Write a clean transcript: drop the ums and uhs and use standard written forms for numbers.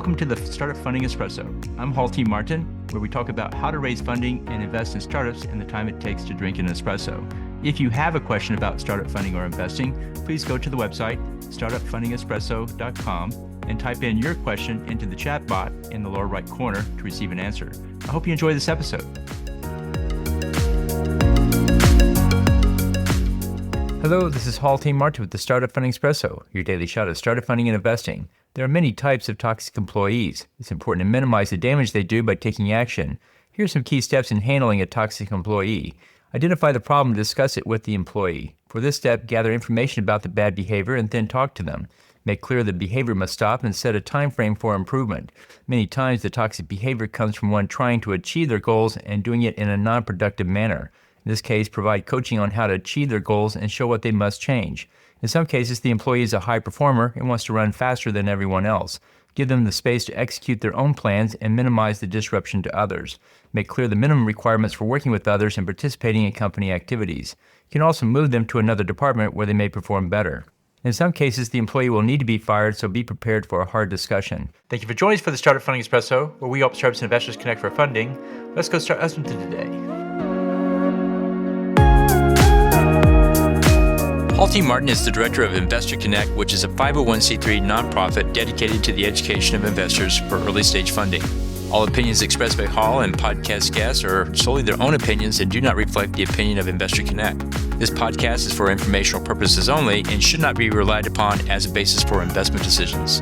Welcome to the Startup Funding Espresso. I'm Hall T. Martin, where we talk about how to raise funding and invest in startups and the time it takes to drink an espresso. If you have a question about startup funding or investing, please go to the website, startupfundingespresso.com, and type in your question into the chat bot in the lower right corner to receive an answer. I hope you enjoy this episode. Hello, this is Hall T. Martin with the Startup Funding Espresso, your daily shot of startup funding and investing. There are many types of toxic employees. It's important to minimize the damage they do by taking action. Here are some key steps in handling a toxic employee. Identify the problem and discuss it with the employee. For this step, gather information about the bad behavior and then talk to them. Make clear the behavior must stop and set a time frame for improvement. Many times, the toxic behavior comes from one trying to achieve their goals and doing it in a non-productive manner. In this case, provide coaching on how to achieve their goals and show what they must change. In some cases, the employee is a high performer and wants to run faster than everyone else. Give them the space to execute their own plans and minimize the disruption to others. Make clear the minimum requirements for working with others and participating in company activities. You can also move them to another department where they may perform better. In some cases, the employee will need to be fired, so be prepared for a hard discussion. Thank you for joining us for the Startup Funding Espresso, where we help startups and investors connect for funding. Let's go start listening to today. Hall T. Martin is the director of Investor Connect, which is a 501c3 nonprofit dedicated to the education of investors for early-stage funding. All opinions expressed by Hall and podcast guests are solely their own opinions and do not reflect the opinion of Investor Connect. This podcast is for informational purposes only and should not be relied upon as a basis for investment decisions.